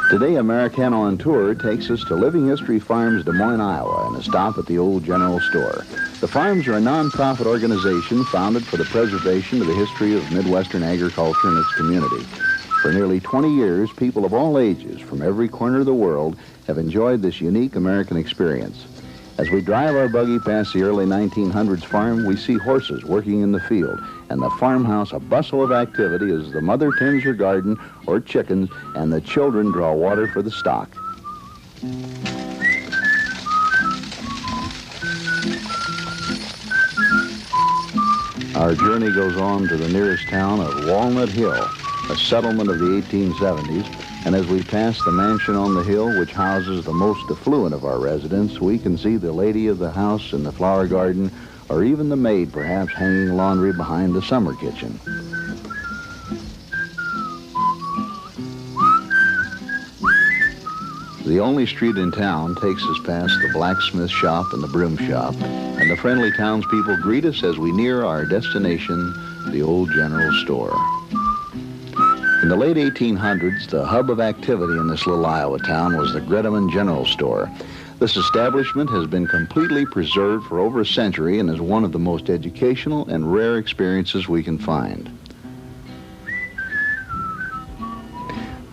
Today, Americana on Tour takes us to Living History Farms, Des Moines, Iowa, and a stop at the old general store. The farms are a non-profit organization founded for the preservation of the history of Midwestern agriculture and its community. For nearly 20 years, people of all ages from every corner of the world have enjoyed this unique American experience. As we drive our buggy past the early 1900s farm, we see horses working in the field, and the farmhouse a bustle of activity as the mother tends her garden or chickens, and the children draw water for the stock. Our journey goes on to the nearest town of Walnut Hill, a settlement of the 1870s, and as we pass the mansion on the hill, which houses the most affluent of our residents, we can see the lady of the house in the flower garden, or even the maid perhaps hanging laundry behind the summer kitchen. The only street in town takes us past the blacksmith shop and the broom shop, and the friendly townspeople greet us as we near our destination, the old general store. In the late 1800s, the hub of activity in this little Iowa town was the Greteman General Store. This establishment has been completely preserved for over a century and is one of the most educational and rare experiences we can find.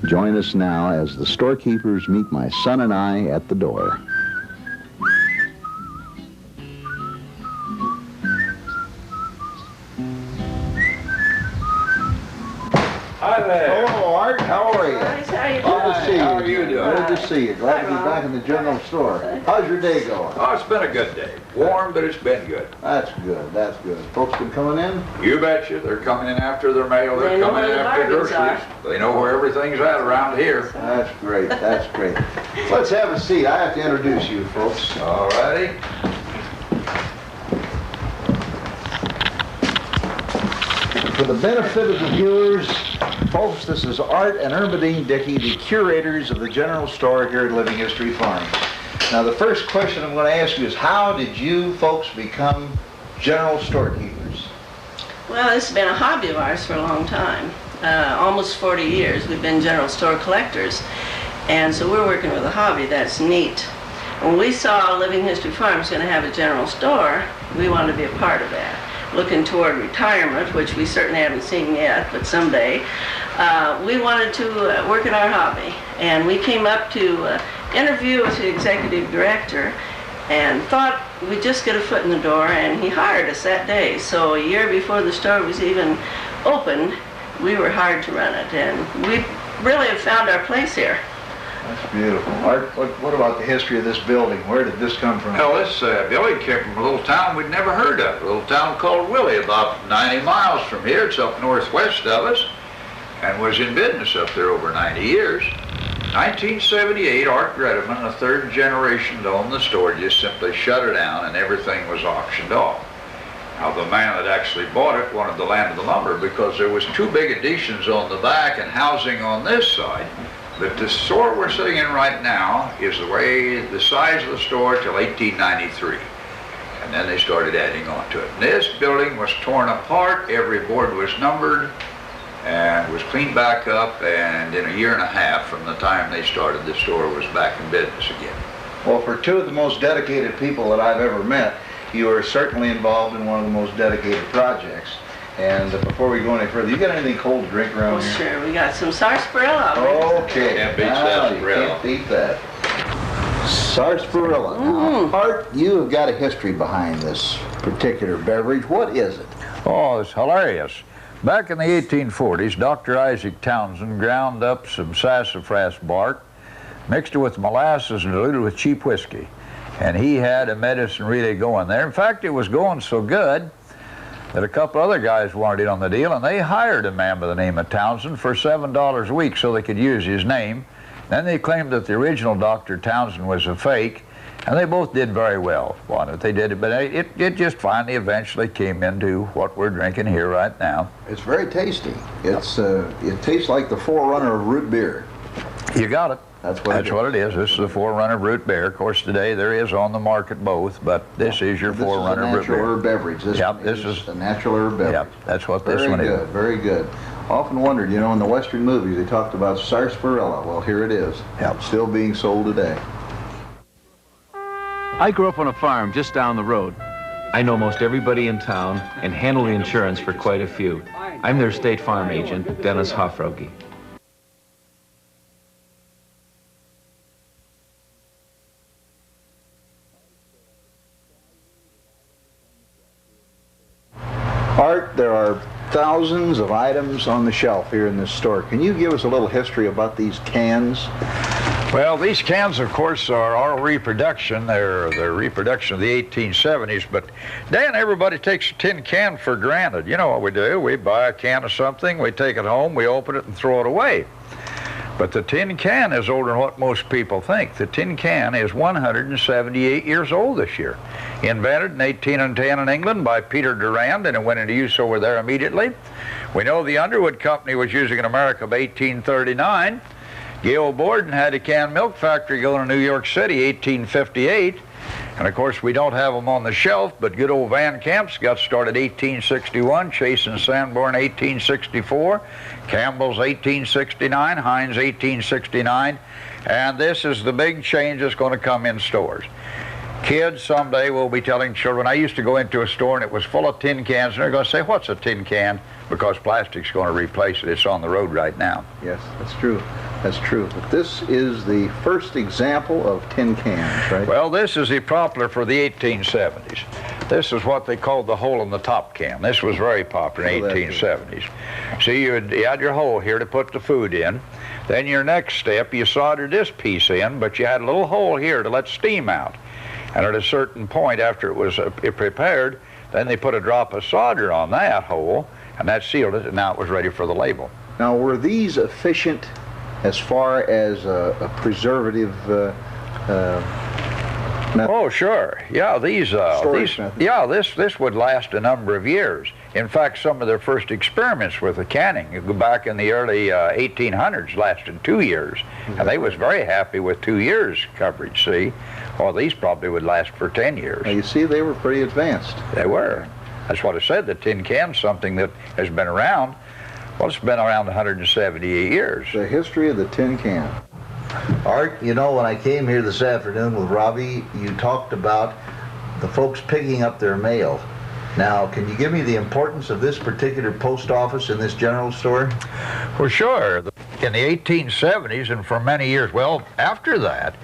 Join us now as the storekeepers meet my son and I at the door. Hi there. Hello, Art. How are you? Nice. How you Good to see you. How are you doing? Good to see you. Glad to be back in the general store. How's your day going? Oh, it's been a good day. Warm, but it's been good. That's good. That's good. Folks been coming in? You betcha. They're coming in after their mail. They're They know coming in where the after bargains groceries. They know where everything's at around here. That's great. That's great. Let's have a seat. I have to introduce you, folks. All righty. For the benefit of the viewers, folks, this is Art and Ermedine Dickey, the curators of the general store here at Living History Farms. Now, the first question I'm going to ask you is, how did you folks become general storekeepers? Well, this has been a hobby of ours for a long time. Almost 40 years we've been general store collectors. And so we're working with a hobby that's neat. When we saw Living History Farms going to have a general store, we wanted to be a part of that. Looking toward retirement, which we certainly haven't seen yet, but someday, we wanted to work at our hobby. And we came up to interview with the executive director and thought we'd just get a foot in the door, and he hired us that day. So a year before the store was even opened, we were hired to run it, and we really have found our place here. That's beautiful. Art, what about the history of this building? Where did this come from? Well, this building came from a little town we'd never heard of. A little town called Willie, about 90 miles from here. It's up northwest of us, and was in business up there over 90 years. 1978, Art Greteman, a third generation to own the store, just simply shut it down, and everything was auctioned off. Now, the man that actually bought it wanted the land of the lumber because there was two big additions on the back and housing on this side. But the store we're sitting in right now is the size of the store till 1893. And then they started adding on to it. And this building was torn apart, every board was numbered, and was cleaned back up, and in a year and a half from the time they started, the store was back in business again. Well, for two of the most dedicated people that I've ever met, you are certainly involved in one of the most dedicated projects. And before we go any further, you got anything cold to drink around here? Sure, we got some sarsaparilla. Okay. Can't beat sarsaparilla. Can't beat that. Sarsaparilla. Now, Art, you have got a history behind this particular beverage. What is it? Oh, it's hilarious. Back in the 1840s, Dr. Isaac Townsend ground up some sassafras bark, mixed it with molasses and diluted with cheap whiskey. And he had a medicine really going there. In fact, it was going so good that a couple other guys wanted in on the deal, and they hired a man by the name of Townsend for $7 a week so they could use his name. Then they claimed that the original Dr. Townsend was a fake, and they both did very well on it. They did it, but it just finally eventually came into what we're drinking here right now. It's very tasty. It tastes like the forerunner of root beer. You got it. That's what it is. This is the forerunner of root beer. Of course, today there is on the market both, but this is your forerunner of root beer. This is a natural herb beverage. This is a natural herb beverage. Yep, that's what this one is. Very good, very good. Often wondered, you know, in the Western movies they talked about sarsaparilla. Well, here it is. Yep. Still being sold today. I grew up on a farm just down the road. I know most everybody in town and handle the insurance for quite a few. I'm their State Farm agent, Dennis Hoffroge. Art, there are thousands of items on the shelf here in this store. Can you give us a little history about these cans? Well, these cans, of course, are our reproduction. They're the reproduction of the 1870s. But, Dan, everybody takes a tin can for granted. You know what we do. We buy a can of something, we take it home, we open it and throw it away. But the tin can is older than what most people think. The tin can is 178 years old this year. Invented in 1810 in England by Peter Durand, and it went into use over there immediately. We know the Underwood Company was using it in America by 1839. Gail Borden had a canned milk factory going to New York City, 1858. And of course, we don't have them on the shelf, but good old Van Camp's got started 1861, Chase and Sanborn 1864, Campbell's 1869, Heinz 1869, and this is the big change that's going to come in stores. Kids someday will be telling children, I used to go into a store and it was full of tin cans, and they're going to say, what's a tin can? Because plastic's going to replace it. It's on the road right now. Yes, that's true. That's true. But this is the first example of tin cans, right? Well, this is the popular for the 1870s. This is what they called the hole-in-the-top can. This was very popular in the 1870s. See, you had your hole here to put the food in. Then your next step, you soldered this piece in, but you had a little hole here to let steam out. And at a certain point, after it was prepared, then they put a drop of solder on that hole, and that sealed it, and now it was ready for the label. Now, were these efficient as far as a preservative method? Oh, sure. Yeah, this would last a number of years. In fact, some of their first experiments with the canning, you go back in the early 1800s, lasted 2 years. Mm-hmm. And they was very happy with 2 years coverage, see? Well, these probably would last for 10 years. Now, you see, they were pretty advanced. They were. That's what I said, the tin can's something that has been around. Well, it's been around 178 years. The history of the tin can. Art, you know, when I came here this afternoon with Robbie, you talked about the folks picking up their mail. Now, can you give me the importance of this particular post office in this general store? Well, sure. In the 1870s and for many years, well, after that,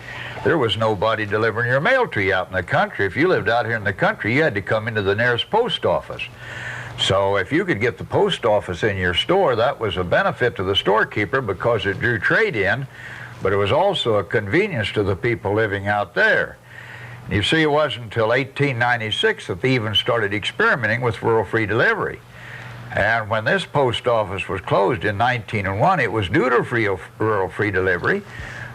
there was nobody delivering your mail to you out in the country. If you lived out here in the country, you had to come into the nearest post office. So if you could get the post office in your store, that was a benefit to the storekeeper because it drew trade in, but it was also a convenience to the people living out there. And you see, it wasn't until 1896 that they even started experimenting with rural free delivery. And when this post office was closed in 1901, it was due to rural free delivery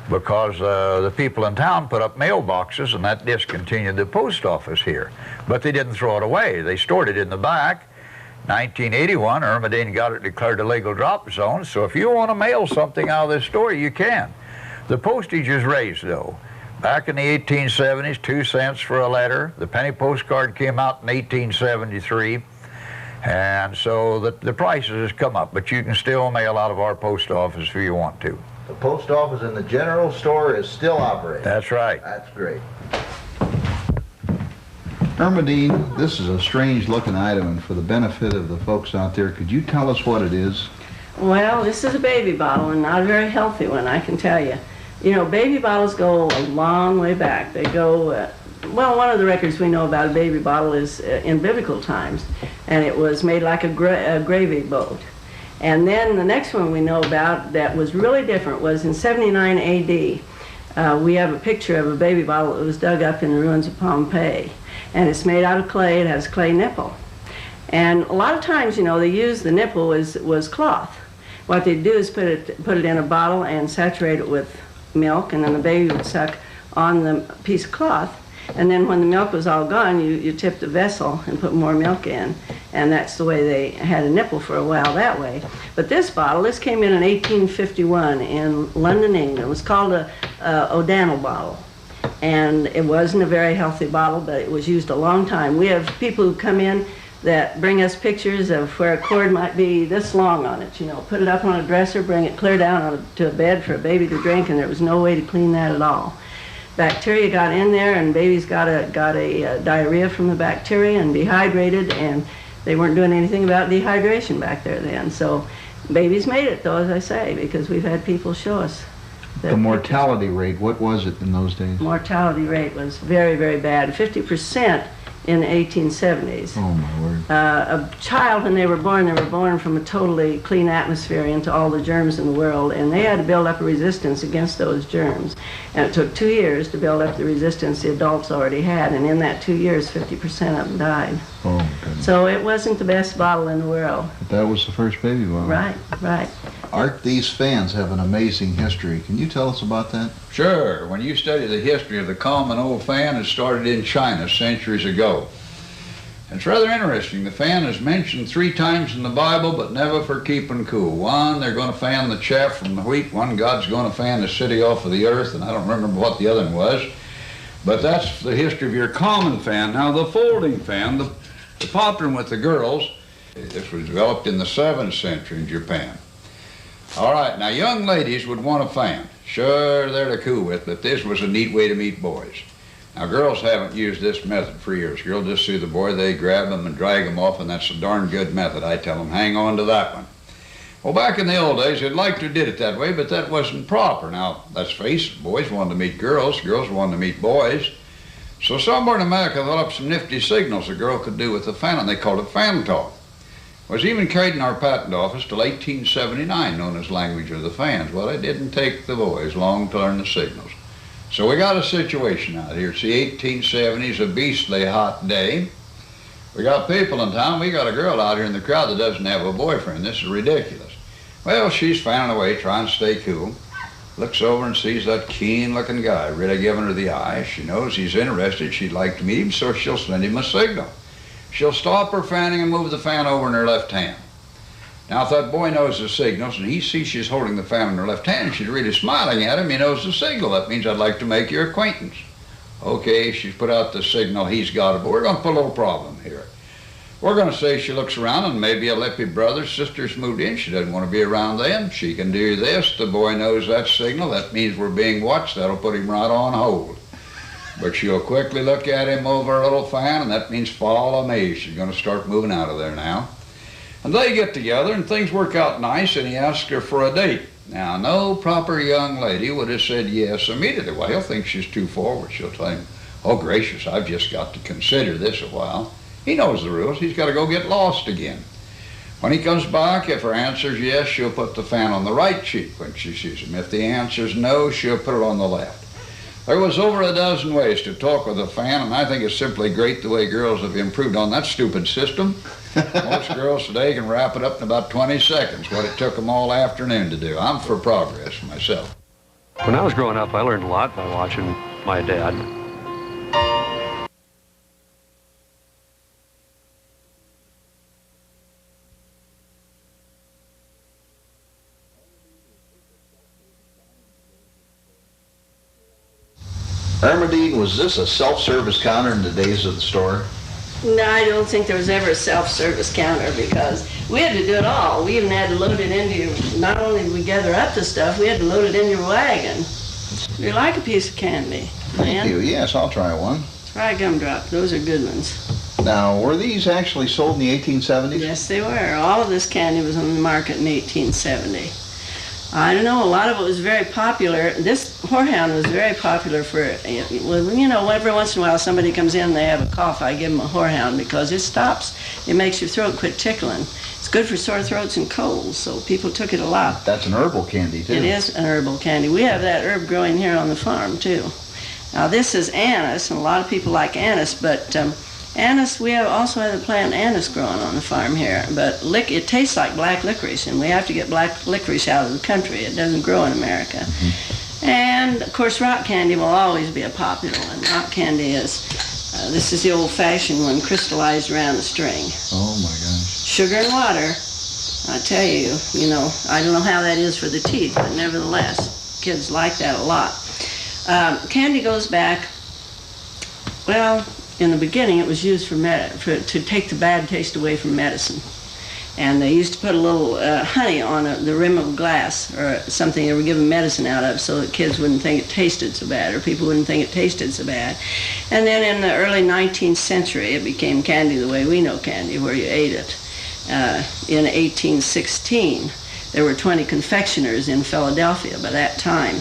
because the people in town put up mailboxes, and that discontinued the post office here. But they didn't throw it away. They stored it in the back. 1981, Ermedine got it declared a legal drop zone, so if you want to mail something out of this store, you can. The postage is raised, though. Back in the 1870s, 2 cents for a letter. The penny postcard came out in 1873, and so the prices has come up, but you can still mail out of our post office if you want to. The post office in the general store is still operating. That's right. That's great. Ermedine, this is a strange looking item, and for the benefit of the folks out there, could you tell us what it is? Well, this is a baby bottle, and not a very healthy one, I can tell you. You know, baby bottles go a long way back. They go, well, one of the records we know about a baby bottle is in biblical times, and it was made like a gravy boat. And then the next one we know about that was really different was in 79 AD. We have a picture of a baby bottle that was dug up in the ruins of Pompeii. And it's made out of clay. It has a clay nipple. And a lot of times, you know, they use the nipple was cloth. What they do is put it in a bottle and saturate it with milk, and then the baby would suck on the piece of cloth. And then when the milk was all gone, you tip the vessel and put more milk in. And that's the way they had a nipple for a while that way. But this bottle, this came in 1851 in London, England. It was called a O'Donnell bottle. And it wasn't a very healthy bottle, but it was used a long time. We have people who come in that bring us pictures of where a cord might be this long on it, you know, put it up on a dresser, bring it clear down to a bed for a baby to drink, and there was no way to clean that at all. Bacteria got in there, and babies got a diarrhea from the bacteria and dehydrated, and they weren't doing anything about dehydration back there then. So babies made it, though, as I say, because we've had people show us. The mortality rate, what was it in those days? Mortality rate was very, very bad, 50% in the 1870s. Oh, my word. A child, when they were born from a totally clean atmosphere into all the germs in the world, and they had to build up a resistance against those germs. And it took 2 years to build up the resistance the adults already had, and in that 2 years, 50% of them died. Oh, my goodness. So it wasn't the best bottle in the world. But that was the first baby bottle. Right, right. Art, these fans have an amazing history. Can you tell us about that? Sure. When you study the history of the common old fan, it started in China centuries ago. It's rather interesting. The fan is mentioned 3 times in the Bible, but never for keeping cool. One, they're going to fan the chaff from the wheat. One, God's going to fan the city off of the earth, and I don't remember what the other one was. But that's the history of your common fan. Now, the folding fan, the popular one with the girls, this was developed in the 7th century in Japan. All right, now young ladies would want a fan. Sure, they're to cool with, but this was a neat way to meet boys. Now, girls haven't used this method for years. Girls just see the boy, they grab them and drag them off, and that's a darn good method. I tell them, hang on to that one. Well, back in the old days, they'd like to did it that way, but that wasn't proper. Now, let's face it, boys wanted to meet girls, girls wanted to meet boys. So somewhere in America developed some nifty signals a girl could do with the fan, and they called it fan talk. It was even carried in our patent office till 1879, known as language of the fans. Well, it didn't take the boys long to learn the signals. So we got a situation out here. It's the 1870s, a beastly hot day. We got people in town. We got a girl out here in the crowd that doesn't have a boyfriend. This is ridiculous. Well, she's fanning away, trying to stay cool. Looks over and sees that keen-looking guy, really giving her the eye. She knows he's interested. She'd like to meet him, so she'll send him a signal. She'll stop her fanning and move the fan over in her left hand. Now, if that boy knows the signals and he sees she's holding the fan in her left hand and she's really smiling at him, he knows the signal. That means I'd like to make your acquaintance. Okay, she's put out the signal, he's got it, but we're going to put a little problem here. We're going to say she looks around and maybe a lippy brother, sister's moved in. She doesn't want to be around them. She can do this. The boy knows that signal. That means we're being watched. That'll put him right on hold. But she'll quickly look at him over her little fan, and that means follow me. She's going to start moving out of there now. And they get together, and things work out nice, and he asks her for a date. Now, no proper young lady would have said yes immediately. Well, he'll think she's too forward. She'll tell him, oh, gracious, I've just got to consider this a while. He knows the rules. He's got to go get lost again. When he comes back, if her answer's yes, she'll put the fan on the right cheek when she sees him. If the answer's no, she'll put it on the left. There was over a dozen ways to talk with a fan, and I think it's simply great the way girls have improved on that stupid system. Most girls today can wrap it up in about 20 seconds, what it took them all afternoon to do. I'm for progress myself. When I was growing up, I learned a lot by watching my dad. Armadine, was this a self-service counter in the days of the store? No, I don't think there was ever a self-service counter because we had to do it all. We even had to load it into your, not only did we gather up the stuff, we had to load it into your wagon. You like a piece of candy, Thank you. Yes, I'll try one. Try a gumdrop. Those are good ones. Now, were these actually sold in the 1870s? Yes, they were. All of this candy was on the market in 1870. I don't know, a lot of it was very popular. This horehound was very popular for, you know, every once in a while somebody comes in and they have a cough, I give them a horehound because it stops. It makes your throat quit tickling. It's good for sore throats and colds, so people took it a lot. That's an herbal candy, too. It is an herbal candy. We have that herb growing here on the farm, too. Now, this is anise, and a lot of people like anise, but anise, we also have the plant anise growing on the farm here, but it tastes like black licorice, and we have to get black licorice out of the country. It doesn't grow in America. Mm-hmm. And, of course, rock candy will always be a popular one. Rock candy is, this is the old-fashioned one, crystallized around a string. Oh, my gosh. Sugar and water, I tell you, you know, I don't know how that is for the teeth, but nevertheless, kids like that a lot. Candy goes back, well, in the beginning, it was used to take the bad taste away from medicine. And they used to put a little honey on the rim of a glass or something they were giving medicine out of so that kids wouldn't think it tasted so bad or people wouldn't think it tasted so bad. And then in the early 19th century, it became candy the way we know candy, where you ate it. In 1816, there were 20 confectioners in Philadelphia by that time.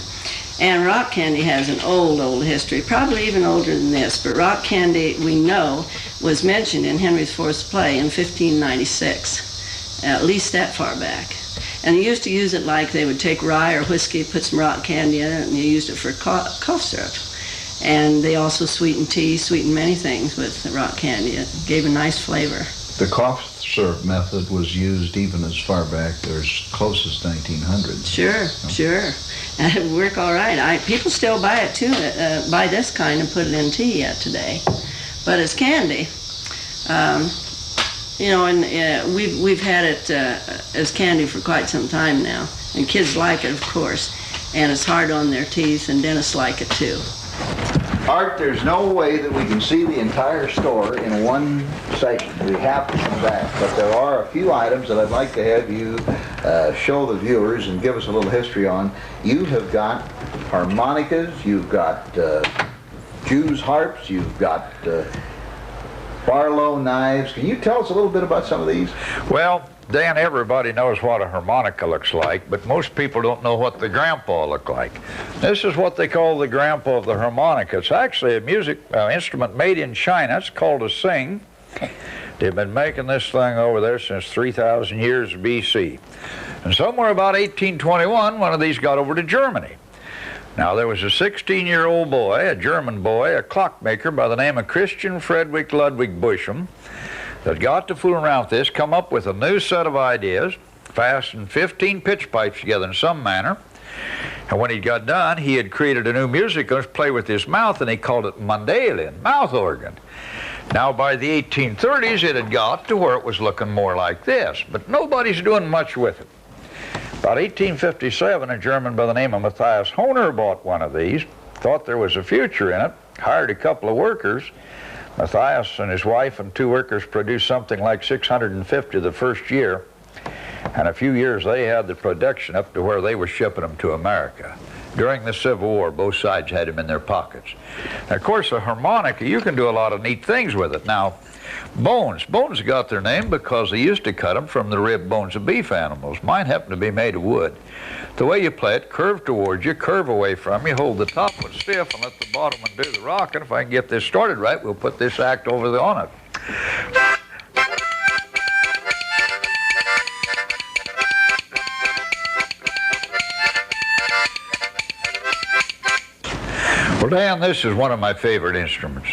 And rock candy has an old history, probably even older than this, but rock candy, we know, was mentioned in Henry IV's play in 1596. At least that far back. And they used to use it like they would take rye or whiskey, put some rock candy in it, and they used it for cough syrup. And they also sweetened tea, sweetened many things with rock candy. It gave a nice flavor. The cough syrup method was used even as far back as close as 1900. Sure. And it would work all right. People still buy it too, buy this kind and put it in tea yet today. But it's candy. You know, and we've had it as candy for quite some time now. And kids like it, of course. And it's hard on their teeth, and dentists like it too. Art, there's no way that we can see the entire store in one segment. We have to come back. But there are a few items that I'd like to have you show the viewers and give us a little history on. You have got harmonicas, you've got Jews' harps, you've got Barlow knives. Can you tell us a little bit about some of these? Well, Dan, everybody knows what a harmonica looks like, but most people don't know what the grandpa looked like. This is what they call the grandpa of the harmonica. It's actually a music instrument made in China. It's called a sing. They've been making this thing over there since 3,000 years BC. And somewhere about 1821, one of these got over to Germany. Now, there was a 16-year-old boy, a German boy, a clockmaker by the name of Christian Friedrich Ludwig Buschem, that got to fool around with this, come up with a new set of ideas, fastened 15 pitch pipes together in some manner, and when he got done, he had created a new music to play with his mouth, and he called it mandolin, mouth organ. Now, by the 1830s, it had got to where it was looking more like this, but nobody's doing much with it. About 1857, a German by the name of Matthias Hohner bought one of these, thought there was a future in it, hired a couple of workers. Matthias and his wife and 2 workers produced something like 650 the first year, and a few years they had the production up to where they were shipping them to America. During the Civil War, both sides had them in their pockets. And of course, a harmonica, you can do a lot of neat things with it. Now, bones got their name because they used to cut them from the rib bones of beef animals. Mine happened to be made of wood. The way you play it, curve towards you, curve away from you, hold the top one stiff and let the bottom one do the rocking. If I can get this started right, we'll put this act over on it. Well, Dan, this is one of my favorite instruments.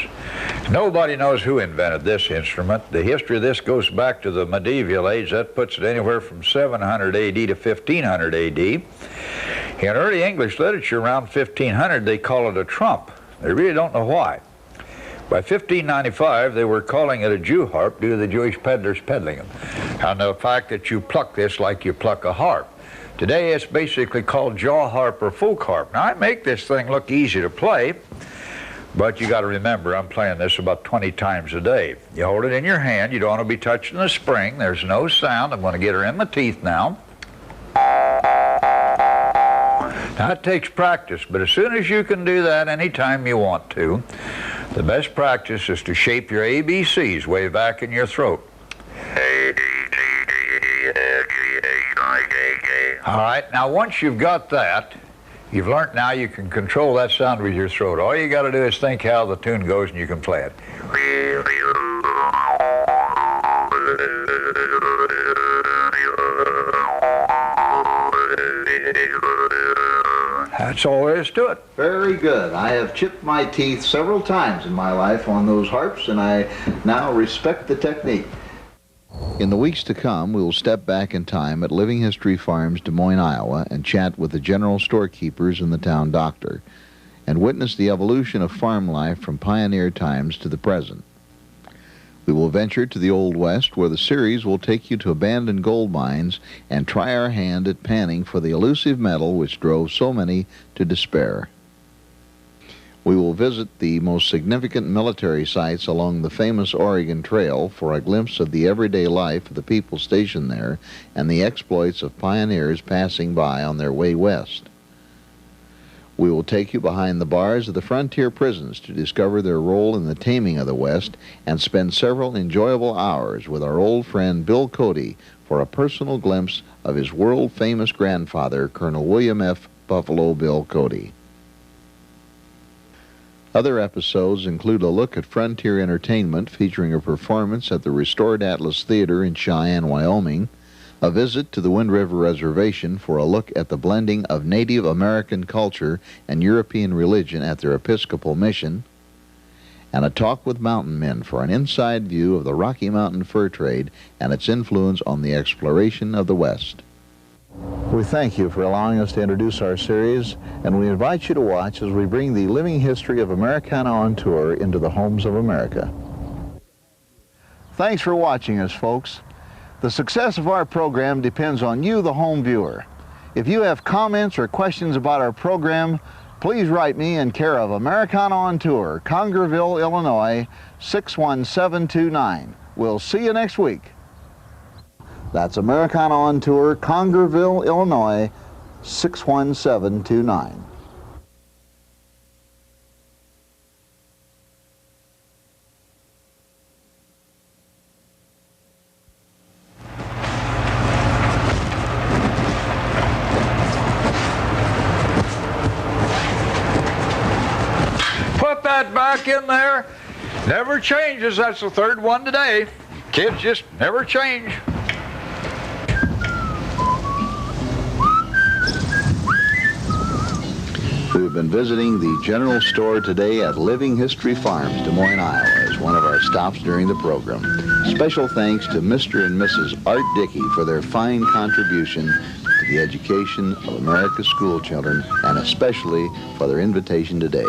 Nobody knows who invented this instrument. The history of this goes back to the medieval age. That puts it anywhere from 700 AD to 1500 AD. In early English literature around 1500, they call it a trump. They really don't know why. By 1595, they were calling it a Jew harp due to the Jewish peddlers peddling them, and the fact that you pluck this like you pluck a harp. Today, it's basically called jaw harp or folk harp. Now, I make this thing look easy to play, but you got to remember, I'm playing this about 20 times a day. You hold it in your hand. You don't want to be touching the spring. There's no sound. I'm going to get her in my teeth now. Now, it takes practice, but as soon as you can do that anytime you want to, the best practice is to shape your ABCs way back in your throat. All right, now once you've got that, you've learned now you can control that sound with your throat. All you got to do is think how the tune goes and you can play it. That's all there is to it. Very good. I have chipped my teeth several times in my life on those harps, and I now respect the technique. In the weeks to come, we will step back in time at Living History Farms, Des Moines, Iowa, and chat with the general storekeepers and the town doctor, and witness the evolution of farm life from pioneer times to the present. We will venture to the Old West, where the series will take you to abandoned gold mines and try our hand at panning for the elusive metal which drove so many to despair. We will visit the most significant military sites along the famous Oregon Trail for a glimpse of the everyday life of the people stationed there and the exploits of pioneers passing by on their way west. We will take you behind the bars of the frontier prisons to discover their role in the taming of the West and spend several enjoyable hours with our old friend Bill Cody for a personal glimpse of his world-famous grandfather, Colonel William F. Buffalo Bill Cody. Other episodes include a look at frontier entertainment featuring a performance at the restored Atlas Theater in Cheyenne, Wyoming, a visit to the Wind River Reservation for a look at the blending of Native American culture and European religion at their Episcopal mission, and a talk with mountain men for an inside view of the Rocky Mountain fur trade and its influence on the exploration of the West. We thank you for allowing us to introduce our series, and we invite you to watch as we bring the living history of Americana on tour into the homes of America. Thanks for watching us, folks. The success of our program depends on you, the home viewer. If you have comments or questions about our program, please write me in care of Americana on Tour, Congerville, Illinois, 61729. We'll see you next week. That's Americana on Tour, Congerville, Illinois, 61729. Put that back in there. Never changes. That's the third one today. Kids just never change. We've been visiting the general store today at Living History Farms, Des Moines, Iowa, as one of our stops during the program. Special thanks to Mr. and Mrs. Art Dickey for their fine contribution to the education of America's school children, and especially for their invitation today.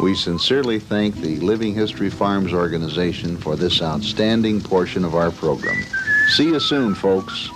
We sincerely thank the Living History Farms organization for this outstanding portion of our program. See you soon, folks.